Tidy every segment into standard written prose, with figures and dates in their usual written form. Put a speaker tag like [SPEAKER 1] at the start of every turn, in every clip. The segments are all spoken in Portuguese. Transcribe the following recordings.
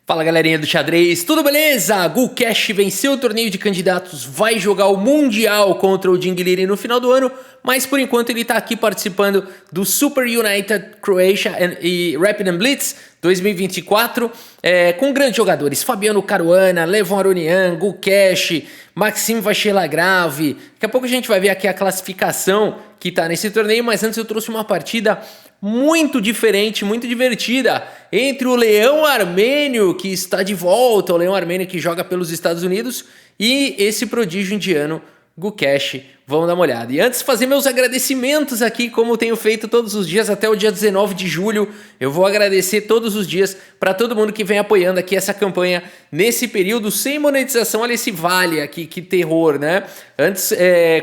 [SPEAKER 1] Fala galerinha do xadrez, tudo beleza? Gukesh venceu o torneio de candidatos, vai jogar o Mundial contra o Dinguiliri no final do ano, mas por enquanto ele tá aqui participando do Super United Croatia e Rapid Blitz 2024, com grandes jogadores, Fabiano Caruana, Levon Aronian, Gukesh, Maxime Vachier-Lagrave. Daqui a pouco a gente vai ver aqui a classificação que tá nesse torneio, mas antes eu trouxe uma partida muito diferente, muito divertida, entre o Leão Armênio, que está de volta, o Leão Armênio que joga pelos Estados Unidos, e esse prodígio indiano, Gukesh. Vamos dar uma olhada. E antes fazer meus agradecimentos aqui, como tenho feito todos os dias, até o dia 19 de julho, eu vou agradecer todos os dias para todo mundo que vem apoiando aqui essa campanha nesse período sem monetização. Olha esse vale aqui, que terror, né? Antes,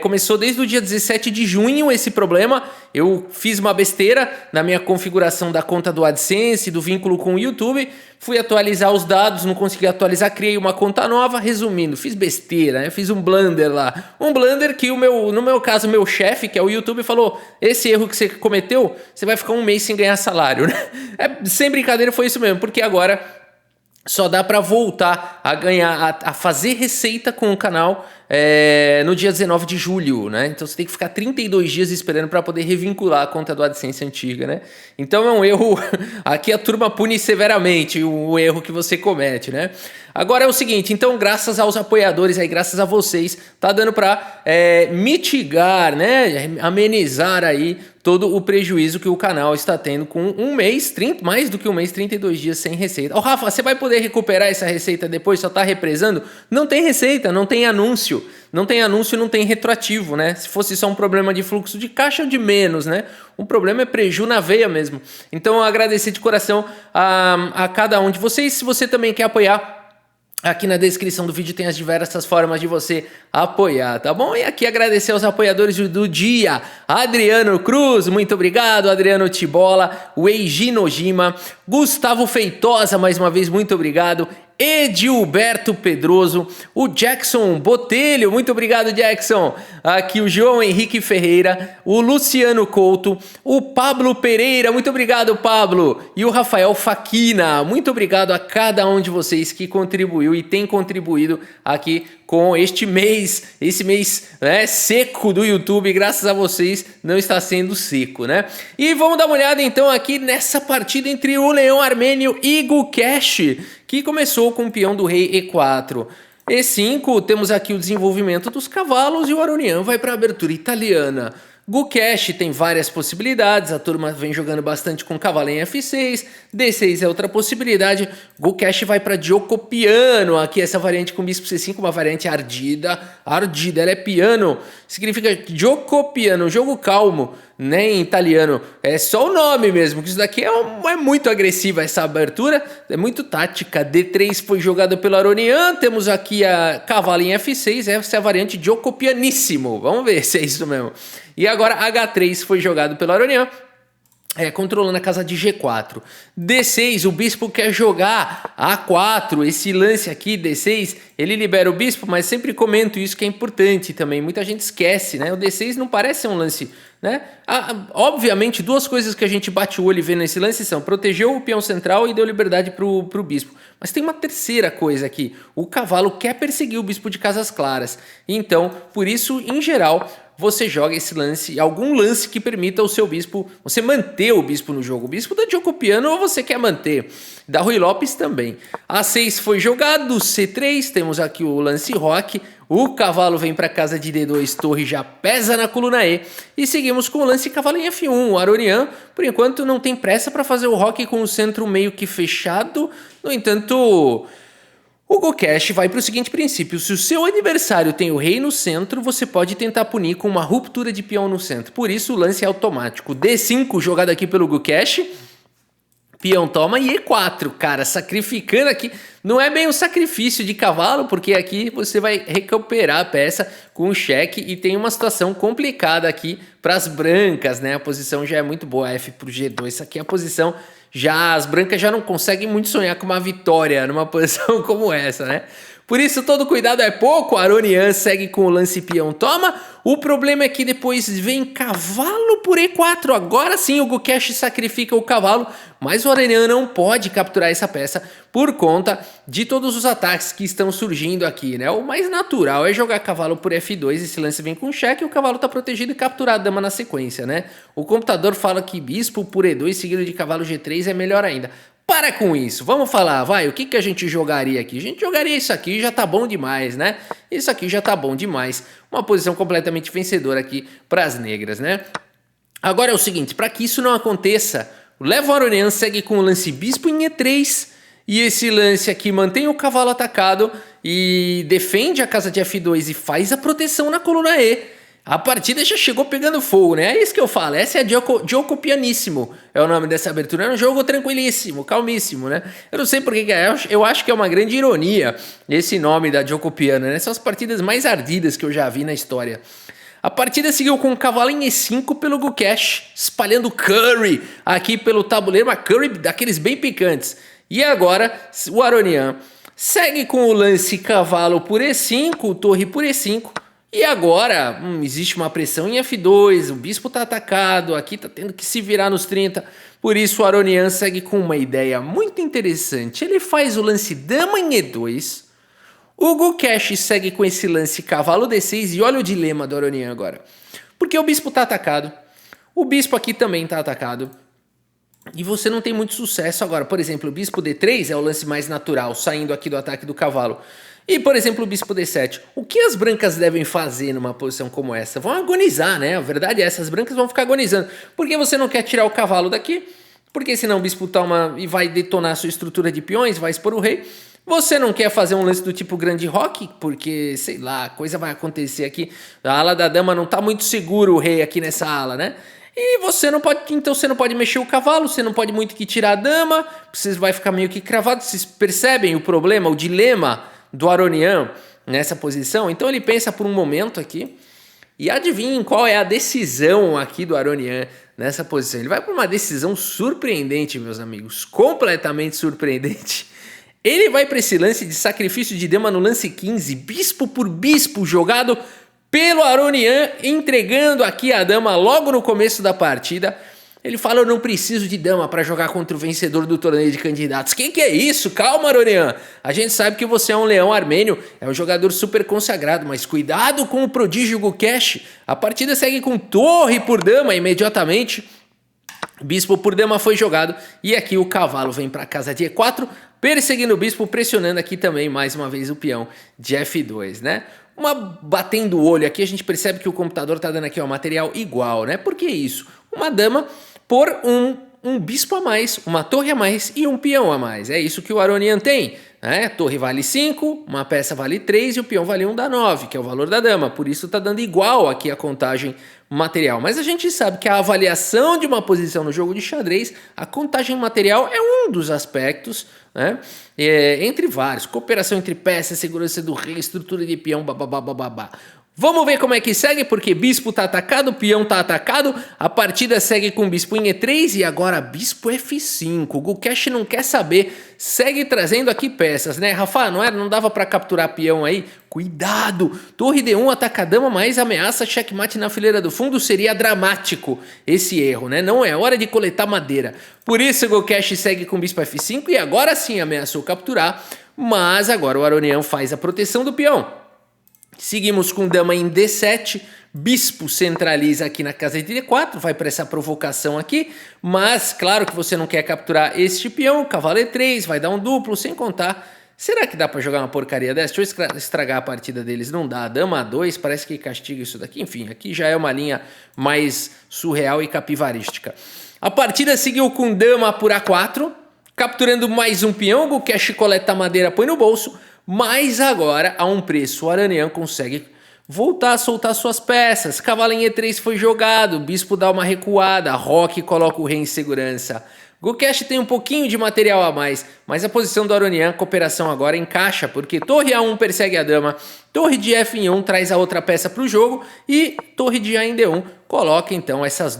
[SPEAKER 1] começou desde o dia 17 de junho esse problema. Eu fiz uma besteira na minha configuração da conta do AdSense, do vínculo com o YouTube. Fui atualizar os dados, não consegui atualizar, criei uma conta nova. Resumindo, fiz besteira, né? Fiz um blunder lá. Um blunder que no meu caso, meu chefe, que é o YouTube, falou: esse erro que você cometeu, você vai ficar um mês sem ganhar salário, né? Sem brincadeira, foi isso mesmo, porque agora só dá para voltar a ganhar, a fazer receita com o canal no dia 19 de julho, né? Então você tem que ficar 32 dias esperando para poder revincular a conta do AdSense antiga, né? Então é um erro, aqui a turma pune severamente o erro que você comete, né? Agora é o seguinte, então graças aos apoiadores aí, graças a vocês, tá dando para mitigar, né? Amenizar aí todo o prejuízo que o canal está tendo com um mês, mais do que um mês, 32 dias sem receita. Ô Rafa, você vai poder recuperar essa receita depois, só tá represando? Não tem receita, não tem anúncio. Não tem anúncio, não tem retroativo, né? Se fosse só um problema de fluxo de caixa, de menos, né? O problema é preju na veia mesmo. Então, agradecer de coração a cada um de vocês. Se você também quer apoiar, aqui na descrição do vídeo tem as diversas formas de você apoiar, tá bom? E aqui agradecer aos apoiadores do dia. Adriano Cruz, muito obrigado. Adriano Tibola, o Eiji Nojima, Gustavo Feitosa, mais uma vez, muito obrigado. Edilberto Pedroso, o Jackson Botelho, muito obrigado, Jackson. Aqui o João Henrique Ferreira, o Luciano Couto, o Pablo Pereira, muito obrigado, Pablo. E o Rafael Faquina, muito obrigado a cada um de vocês que contribuiu e tem contribuído aqui com esse mês, né, seco do YouTube. Graças a vocês não está sendo seco, né? E vamos dar uma olhada então aqui nessa partida entre o Leão Armênio e Gukesh, que começou com o peão do rei E4. E5, temos aqui o desenvolvimento dos cavalos e o Aronian vai para a abertura italiana. Gukesh tem várias possibilidades, a turma vem jogando bastante com cavalo em F6, D6 é outra possibilidade. Gukesh vai para Gioco Piano, aqui essa variante com bispo C5, uma variante ardida, ela é piano, significa Gioco Piano, jogo calmo, né, em italiano. É só o nome mesmo, que isso daqui é muito agressiva essa abertura, é muito tática. D3 foi jogado pelo Aronian, temos aqui a cavalo em F6, essa é a variante Gioco Pianissimo, vamos ver se é isso mesmo. E agora H3 foi jogado pelo Aronian, controlando a casa de G4. D6, o bispo quer jogar A4, esse lance aqui, D6, ele libera o bispo, mas sempre comento isso que é importante também, muita gente esquece, né? O D6 não parece ser um lance, né? Obviamente, duas coisas que a gente bate o olho e vê nesse lance são: protegeu o peão central e deu liberdade pro bispo. Mas tem uma terceira coisa aqui, o cavalo quer perseguir o bispo de casas claras, então, por isso, em geral, você joga esse lance, algum lance que permita o seu bispo, você manter o bispo no jogo. O bispo da Gioco Piano ou você quer manter? Da Ruy Lopes também. A6 foi jogado, C3, temos aqui o lance roque, o cavalo vem para casa de D2, torre já pesa na coluna E, e seguimos com o lance cavalo em F1. O Aronian, por enquanto, não tem pressa para fazer o roque com o centro meio que fechado, no entanto, o Gukesh vai para o seguinte princípio: se o seu adversário tem o rei no centro, você pode tentar punir com uma ruptura de peão no centro. Por isso o lance é automático. D5 jogado aqui pelo Gukesh, peão toma, e E4, cara, sacrificando aqui. Não é bem um sacrifício de cavalo, porque aqui você vai recuperar a peça com um cheque e tem uma situação complicada aqui para as brancas, né? A posição já é muito boa, F para o G2, isso aqui é a posição. Já as brancas já não conseguem muito sonhar com uma vitória numa posição como essa, né? Por isso todo cuidado é pouco. Aronian segue com o lance peão toma. O problema é que depois vem cavalo por E4. Agora sim o Gukesh sacrifica o cavalo, mas o Aronian não pode capturar essa peça por conta de todos os ataques que estão surgindo aqui, né? O mais natural é jogar cavalo por F2, esse lance vem com cheque e o cavalo tá protegido e capturar a dama na sequência, né? O computador fala que bispo por E2 seguido de cavalo G3 é melhor ainda. Para com isso, vamos falar, vai, o que a gente jogaria aqui? A gente jogaria isso aqui, já tá bom demais, né? Isso aqui já tá bom demais. Uma posição completamente vencedora aqui para as negras, né? Agora é o seguinte, para que isso não aconteça, o Levo Aronian segue com o lance bispo em E3, e esse lance aqui mantém o cavalo atacado e defende a casa de F2 e faz a proteção na coluna E. A partida já chegou pegando fogo, né? É isso que eu falo, essa é a Gioco Pianissimo, é o nome dessa abertura, é um jogo tranquilíssimo, calmíssimo, né? Eu não sei por que é, eu acho que é uma grande ironia esse nome da Gioco Piano, né? São as partidas mais ardidas que eu já vi na história. A partida seguiu com o cavalo em E5 pelo Gukesh, espalhando curry aqui pelo tabuleiro, uma curry daqueles bem picantes. E agora o Aronian segue com o lance cavalo por E5, torre por E5, e agora existe uma pressão em F2, o bispo está atacado, aqui está tendo que se virar nos 30, por isso o Aronian segue com uma ideia muito interessante. Ele faz o lance dama em E2, o Gukesh segue com esse lance cavalo D6 e olha o dilema do Aronian agora. Porque o bispo está atacado, o bispo aqui também está atacado, e você não tem muito sucesso agora. Por exemplo, o bispo D3 é o lance mais natural, saindo aqui do ataque do cavalo. E, por exemplo, o bispo D7. O que as brancas devem fazer numa posição como essa? Vão agonizar, né? A verdade é essa, as brancas vão ficar agonizando. Porque você não quer tirar o cavalo daqui, porque senão o bispo toma e vai detonar a sua estrutura de peões, vai expor o rei. Você não quer fazer um lance do tipo grande roque, porque, sei lá, coisa vai acontecer aqui. A ala da dama não tá muito seguro o rei aqui nessa ala, né? E você não pode, então você não pode mexer o cavalo, você não pode muito que tirar a dama, você vai ficar meio que cravado. Vocês percebem o problema, o dilema do Aronian nessa posição? Então ele pensa por um momento aqui e adivinhem qual é a decisão aqui do Aronian nessa posição. Ele vai para uma decisão surpreendente, meus amigos, completamente surpreendente. Ele vai para esse lance de sacrifício de dama no lance 15, bispo por bispo jogado pelo Aronian, entregando aqui a dama logo no começo da partida. Ele fala, eu não preciso de dama para jogar contra o vencedor do torneio de candidatos. Quem que é isso? Calma, Aronian. A gente sabe que você é um leão armênio, é um jogador super consagrado, mas cuidado com o prodígio Gukesh. A partida segue com torre por dama imediatamente. Bispo por dama foi jogado e aqui o cavalo vem para casa de E4, perseguindo o bispo, pressionando aqui também mais uma vez o peão de F2, né? Batendo o olho aqui, a gente percebe que o computador tá dando aqui, ó, material igual, né? Por que isso? Uma dama por um bispo a mais, uma torre a mais e um peão a mais. É isso que o Aronian tem, né? Torre vale 5, uma peça vale 3 e o peão vale 1 dá 9, que é o valor da dama. Por isso tá dando igual aqui a contagem material. Mas a gente sabe que a avaliação de uma posição no jogo de xadrez, a contagem material é um dos aspectos, né? Entre vários. Cooperação entre peças, segurança do rei, estrutura de peão, babá. Vamos ver como é que segue, porque bispo tá atacado, peão tá atacado, a partida segue com bispo em E3 e agora bispo F5. O Gukesh não quer saber, segue trazendo aqui peças, né? Rafa, não dava para capturar peão aí? Cuidado! Torre D1 ataca a dama, mas ameaça checkmate na fileira do fundo, seria dramático esse erro, né? Não é hora de coletar madeira. Por isso o Gukesh segue com bispo F5 e agora sim ameaçou capturar, mas agora o Aronian faz a proteção do peão. Seguimos com dama em D7, bispo centraliza aqui na casa de D4, vai para essa provocação aqui, mas claro que você não quer capturar este peão, cavalo E3, vai dar um duplo, sem contar. Será que dá para jogar uma porcaria dessa? Deixa eu estragar a partida deles, não dá. Dama A2 parece que castiga isso daqui, enfim, aqui já é uma linha mais surreal e capivarística. A partida seguiu com dama por A4, capturando mais um peão, o Gukesh coleta madeira, põe no bolso. Mas agora, a um preço, o Aronian consegue voltar a soltar suas peças. Cavalo em E3 foi jogado, bispo dá uma recuada, roque coloca o rei em segurança. Gukesh tem um pouquinho de material a mais, mas a posição do Aronian, cooperação agora encaixa, porque torre A1 persegue a dama, torre de F em 1 traz a outra peça para o jogo e torre de A em D1 coloca então esses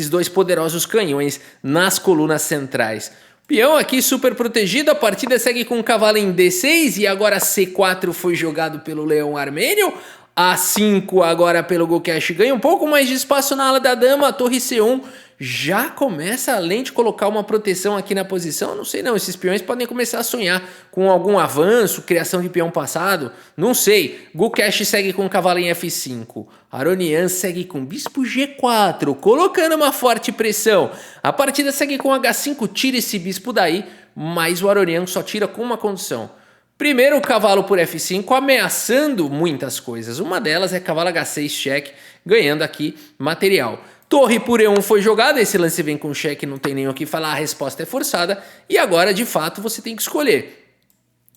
[SPEAKER 1] dois poderosos canhões nas colunas centrais. Peão aqui super protegido, a partida segue com o cavalo em D6 e agora C4 foi jogado pelo leão armênio. A5 agora pelo Gukesh ganha um pouco mais de espaço na ala da dama, a torre C1 já começa, além de colocar uma proteção aqui na posição, eu não sei não, esses peões podem começar a sonhar com algum avanço, criação de peão passado, não sei. Gukesh segue com o cavalo em F5, Aronian segue com bispo G4, colocando uma forte pressão. A partida segue com H5, tira esse bispo daí, mas o Aronian só tira com uma condição. Primeiro o cavalo por F5, ameaçando muitas coisas, uma delas é cavalo H6 cheque, ganhando aqui material. Torre por E1 foi jogada, esse lance vem com cheque, não tem nem o que falar, a resposta é forçada. E agora, de fato, você tem que escolher.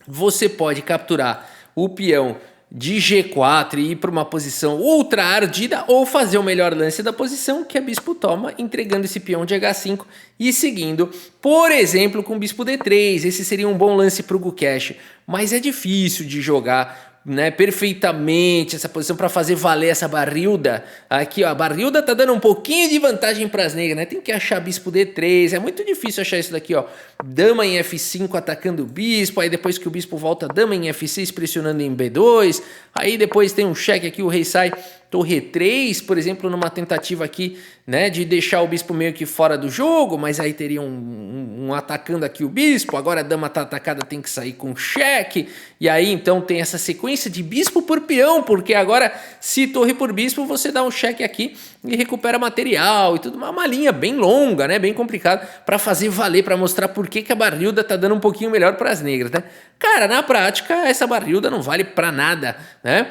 [SPEAKER 1] Você pode capturar o peão de G4 e ir para uma posição ultra ardida, ou fazer o melhor lance da posição, que é bispo toma, entregando esse peão de H5 e seguindo, por exemplo, com bispo D3. Esse seria um bom lance para o Gukesh, mas é difícil de jogar, né, perfeitamente essa posição para fazer valer essa barrilda. Aqui, ó, a barrilda tá dando um pouquinho de vantagem para as negras, né? Tem que achar bispo D3, é muito difícil achar isso daqui, ó. Dama em F5 atacando o bispo, aí depois que o bispo volta, dama em F6 pressionando em B2, aí depois tem um cheque aqui, o rei sai torre 3, por exemplo, numa tentativa aqui, né, de deixar o bispo meio que fora do jogo, mas aí teria um atacando aqui o bispo, agora a dama tá atacada, tem que sair com cheque, e aí então tem essa sequência de bispo por peão, porque agora se torre por bispo, você dá um cheque aqui e recupera material e tudo, uma linha bem longa, né, bem complicada, para fazer valer, para mostrar por que a barrilda tá dando um pouquinho melhor para as negras, né? Cara, na prática, essa barrilda não vale para nada, né?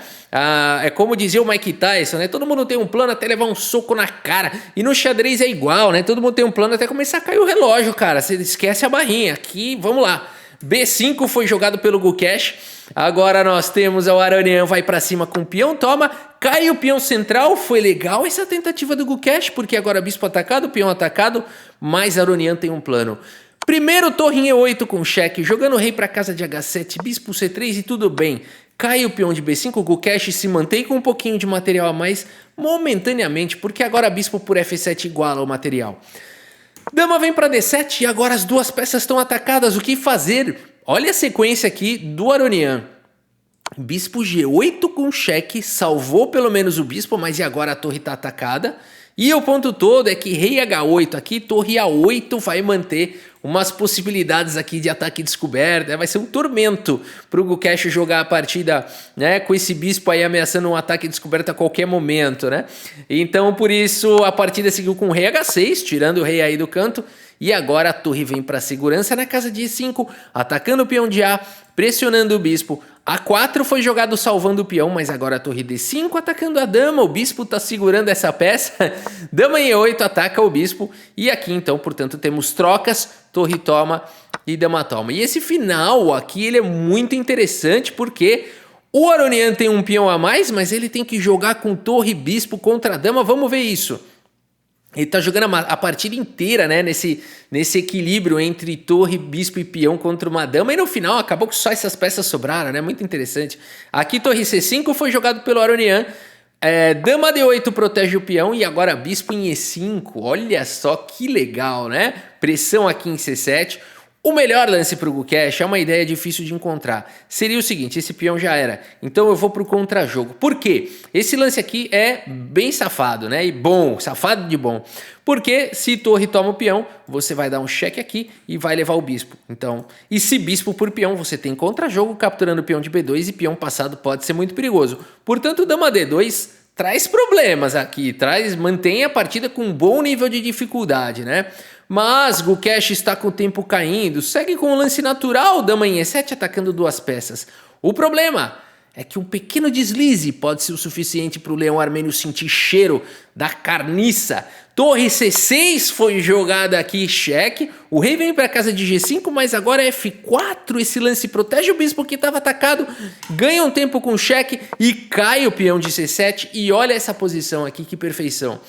[SPEAKER 1] É como dizia o Mike Tyson, né? Todo mundo tem um plano até levar um soco na cara. E no xadrez é igual, né? Todo mundo tem um plano até começar a cair o relógio, cara. Você esquece a barrinha. Aqui, vamos lá. B5 foi jogado pelo Gukesh. Agora nós temos o Aronian, vai para cima com o peão, toma. Cai o peão central. Foi legal essa tentativa do Gukesh, porque agora bispo atacado, peão atacado. Mas Aronian tem um plano. Primeiro torre em E8 com cheque, jogando o rei para casa de H7, bispo C3 e tudo bem. Cai o peão de B5, o Gukesh se mantém com um pouquinho de material a mais momentaneamente, porque agora bispo por F7 iguala o material. Dama vem para D7 e agora as duas peças estão atacadas, o que fazer? Olha a sequência aqui do Aronian. Bispo G8 com cheque, salvou pelo menos o bispo, mas e agora a torre está atacada? E o ponto todo é que rei H8 aqui, torre A8 vai manter umas possibilidades aqui de ataque descoberto, né? Vai ser um tormento para o Gukesh jogar a partida, né, com esse bispo aí ameaçando um ataque descoberto a qualquer momento, né? Então por isso a partida seguiu com rei H6, tirando o rei aí do canto, e agora a torre vem para segurança na casa de E5, atacando o peão de A, pressionando o bispo. A4 foi jogado salvando o peão, mas agora a torre D5 atacando a dama, o bispo tá segurando essa peça, dama em E8 ataca o bispo, e aqui então, portanto, temos trocas, torre toma e dama toma. E esse final aqui, ele é muito interessante, porque o Aronian tem um peão a mais, mas ele tem que jogar com torre bispo contra a dama, vamos ver isso. Ele tá jogando a partida inteira, né, nesse equilíbrio entre torre, bispo e peão contra uma dama. E no final acabou que só essas peças sobraram, né? Muito interessante. Aqui torre C5 foi jogado pelo Aronian. Dama D8 protege o peão e agora bispo em E5. Olha só que legal, né? Pressão aqui em C7. O melhor lance para o Gukesh é uma ideia difícil de encontrar. Seria o seguinte, esse peão já era. Então eu vou para o contra-jogo. Por quê? Esse lance aqui é bem safado, né? E bom, safado de bom. Porque se torre toma o peão, você vai dar um cheque aqui e vai levar o bispo. Então, e se bispo por peão, você tem contra-jogo capturando o peão de B2 e peão passado pode ser muito perigoso. Portanto, dama D2 traz problemas aqui, mantém a partida com um bom nível de dificuldade, né? Mas Gukesh está com o tempo caindo, segue com o lance natural, dama em E7 atacando duas peças. O problema é que um pequeno deslize pode ser o suficiente para o leão armênio sentir cheiro da carniça. Torre C6 foi jogada aqui, cheque. O rei vem para casa de G5, mas agora é F4. Esse lance protege o bispo que estava atacado, ganha um tempo com cheque e cai o peão de C7. E olha essa posição aqui, que perfeição.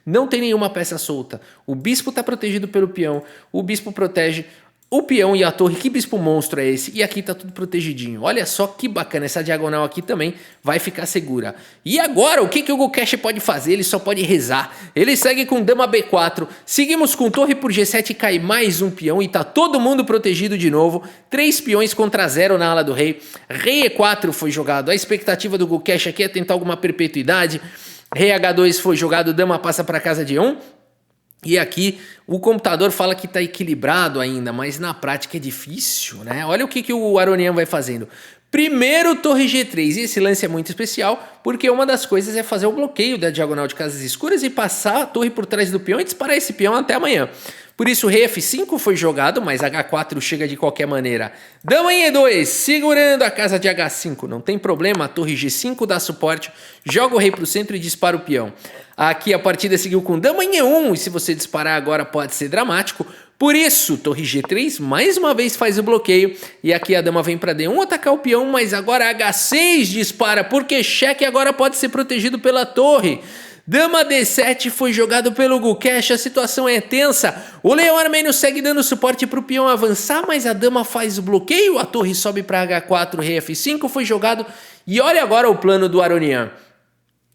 [SPEAKER 1] Não tem nenhuma peça solta. O bispo está protegido pelo peão, o bispo protege o peão e a torre, que bispo monstro é esse? E aqui tá tudo protegidinho. Olha só que bacana, essa diagonal aqui também vai ficar segura. E agora, o que o Gukesh pode fazer? Ele só pode rezar. Ele segue com dama B4, seguimos com torre por G7 e cai mais um peão e tá todo mundo protegido de novo. 3 peões contra 0 na ala do rei. Rei E4 foi jogado. A expectativa do Gukesh aqui é tentar alguma perpetuidade. Rei H2 foi jogado, dama passa para casa de 1. E aqui o computador fala que está equilibrado ainda, mas na prática é difícil, né? Olha o que o Aronian vai fazendo. Primeiro torre G3, e esse lance é muito especial, porque uma das coisas é fazer o bloqueio da diagonal de casas escuras e passar a torre por trás do peão e disparar esse peão até amanhã. Por isso rei F5 foi jogado, mas H4 chega de qualquer maneira. Dama em E2, segurando a casa de H5, não tem problema, a torre G5 dá suporte, joga o rei para o centro e dispara o peão. Aqui a partida seguiu com dama em E1, e se você disparar agora pode ser dramático. Por isso, torre G3 mais uma vez faz o bloqueio, e aqui a dama vem para D1 atacar o peão, mas agora H6 dispara, porque cheque agora pode ser protegido pela torre. Dama D7 foi jogado pelo Gukesh, a situação é tensa. O leão armênio segue dando suporte para o peão avançar, mas a dama faz o bloqueio, a torre sobe para H4, rei F5 foi jogado. E olha agora o plano do Aronian.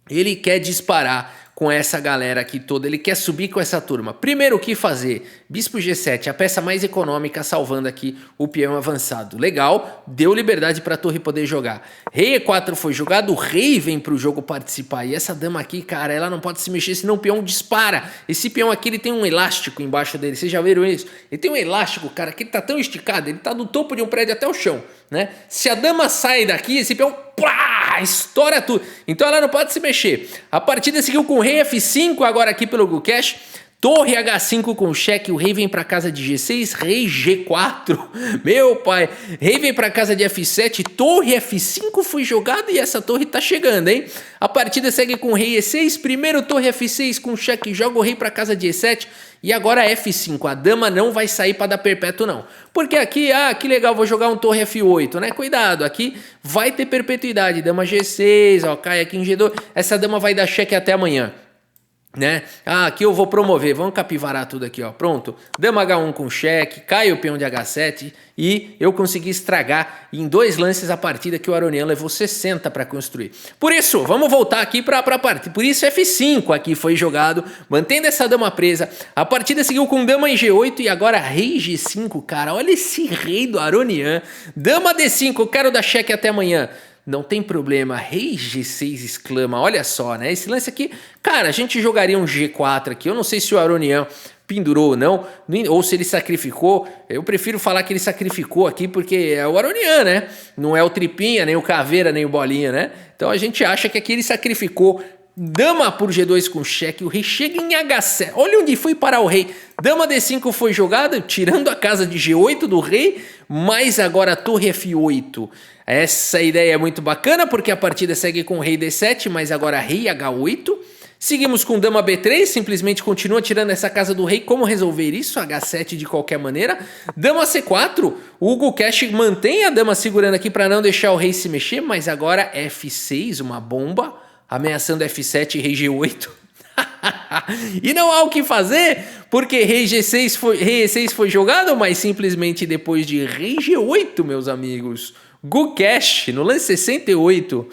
[SPEAKER 1] Ele quer disparar com essa galera aqui toda, ele quer subir com essa turma. Primeiro o que fazer? Bispo G7, a peça mais econômica, salvando aqui o peão avançado. Legal, deu liberdade para a torre poder jogar. Rei E4 foi jogado, o rei vem para o jogo participar. E essa dama aqui, cara, ela não pode se mexer, senão o peão dispara. Esse peão aqui, ele tem um elástico embaixo dele, vocês já viram isso? Ele tem um elástico, cara, que ele tá tão esticado, ele tá do topo de um prédio até o chão, né? Se a dama sai daqui, esse peão, plá, estoura tudo. Então ela não pode se mexer. A partida seguiu com rei F5, agora aqui pelo Gukesh. Torre H5 com cheque, o rei vem para casa de G6, rei G4, meu pai, rei vem para casa de F7, torre F5 foi jogada e essa torre tá chegando, hein? A partida segue com rei E6, primeiro torre F6 com cheque, joga o rei para casa de E7 e agora F5, a dama não vai sair para dar perpétuo não, porque aqui, que legal, vou jogar um torre F8, né? Cuidado, aqui vai ter perpetuidade, dama G6, ó, cai aqui em G2, essa dama vai dar cheque até amanhã. Né? Aqui eu vou promover, vamos capivarar tudo aqui, ó. Pronto, dama H1 com cheque, cai o peão de H7 e eu consegui estragar em 2 lances a partida que o Aronian levou 60 para construir. Por isso, vamos voltar aqui para a partida. Por isso F5 aqui foi jogado, mantendo essa dama presa. A partida seguiu com dama em G8 e agora rei G5, cara. Olha esse rei do Aronian. Dama D5, quero dar cheque até amanhã. Não tem problema, rei G6 exclama, olha só, né? Esse lance aqui, cara, a gente jogaria um G4 aqui, eu não sei se o Aronian pendurou ou não, ou se ele sacrificou, eu prefiro falar que ele sacrificou aqui porque é o Aronian, né? Não é o Tripinha, nem o Caveira, nem o Bolinha, né? Então a gente acha que aqui ele sacrificou. Dama por G2 com cheque, o rei chega em H7, olha onde foi parar o rei, dama D5 foi jogada, tirando a casa de G8 do rei, mas agora a torre F8, essa ideia é muito bacana porque a partida segue com o rei D7, mas agora rei H8, seguimos com dama B3, simplesmente continua tirando essa casa do rei, como resolver isso? H7 de qualquer maneira, dama C4, o Gukesh mantém a dama segurando aqui para não deixar o rei se mexer, mas agora F6, uma bomba, ameaçando F7 e rei G8. E não há o que fazer, porque rei E6 foi jogado, mas simplesmente depois de rei G8, meus amigos, Gukesh, no lance 68,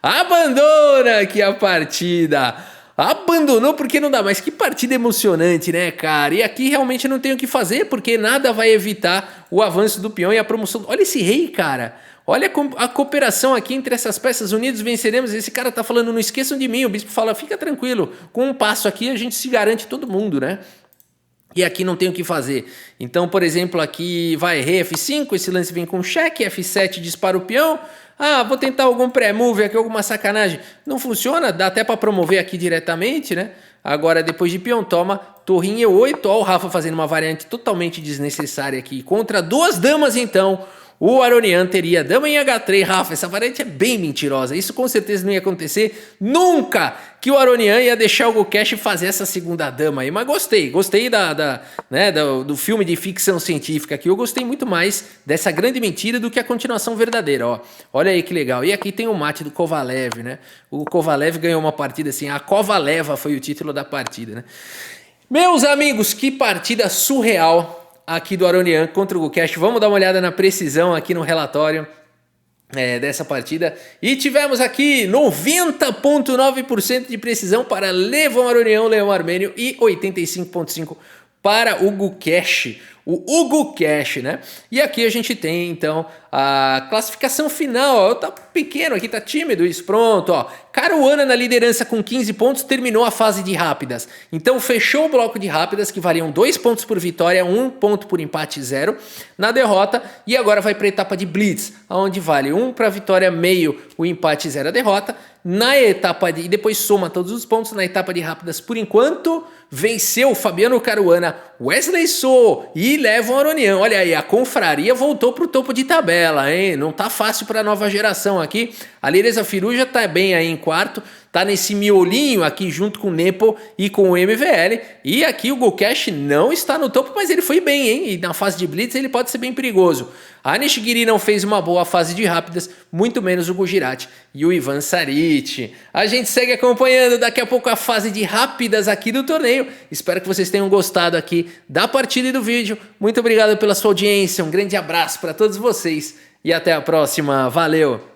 [SPEAKER 1] abandona aqui a partida. Abandonou porque não dá mais. Que partida emocionante, né, cara? E aqui realmente não tem o que fazer, porque nada vai evitar o avanço do peão e a promoção. Olha esse rei, cara. Olha a cooperação aqui entre essas peças, unidos venceremos. Esse cara tá falando, não esqueçam de mim. O bispo fala, fica tranquilo, com um passo aqui a gente se garante todo mundo, né? E aqui não tem o que fazer. Então, por exemplo, aqui vai rei F5, esse lance vem com cheque, F7 dispara o peão. Vou tentar algum pré-move aqui, alguma sacanagem. Não funciona, dá até para promover aqui diretamente, né? Agora, depois de peão, toma torrinha E8. Ó, o Rafa fazendo uma variante totalmente desnecessária aqui. Contra 2 damas, então, o Aronian teria dama em H3. Rafa, essa variante é bem mentirosa. Isso com certeza não ia acontecer nunca que o Aronian ia deixar o Gukesh fazer essa segunda dama aí. Mas gostei do filme de ficção científica aqui. Eu gostei muito mais dessa grande mentira do que a continuação verdadeira. Ó. Olha aí que legal. E aqui tem o mate do Kovalev, né? O Kovalev ganhou uma partida assim. A Kovaleva foi o título da partida, né? Meus amigos, que partida surreal. aqui do Aronian contra o Gukesh. Vamos dar uma olhada na precisão aqui no relatório dessa partida. E tivemos aqui 90,9% de precisão para Levon Aronian, Leão Armênio, e 85,5% para o Gukesh, o Hugo Cash, né? E aqui a gente tem, então, a classificação final, ó, tá pequeno aqui, tá tímido isso, pronto, ó. Caruana na liderança com 15 pontos, terminou a fase de rápidas. Então fechou o bloco de rápidas, que valiam 2 pontos por vitória, 1 ponto por empate, 0 na derrota, e agora vai para a etapa de Blitz, onde vale 1 para vitória, meio o empate, 0 a derrota. Na etapa de... E depois soma todos os pontos na etapa de rápidas, por enquanto, venceu Fabiano Caruana, Wesley So e Levon Aronian. Olha aí, a confraria voltou pro topo de tabela, hein? Não tá fácil para a nova geração aqui. A Lireza Firuja tá bem aí em quarto, tá nesse miolinho aqui junto com o Nepo e com o MVL. E aqui o Gukesh não está no topo, mas ele foi bem, hein? E na fase de Blitz ele pode ser bem perigoso. A Nishigiri não fez uma boa fase de rápidas, muito menos o Gujarati e o Ivan Sarit. A gente segue acompanhando daqui a pouco a fase de rápidas aqui do torneio. Espero que vocês tenham gostado aqui da partida e do vídeo. Muito obrigado pela sua audiência, um grande abraço para todos vocês e até a próxima. Valeu!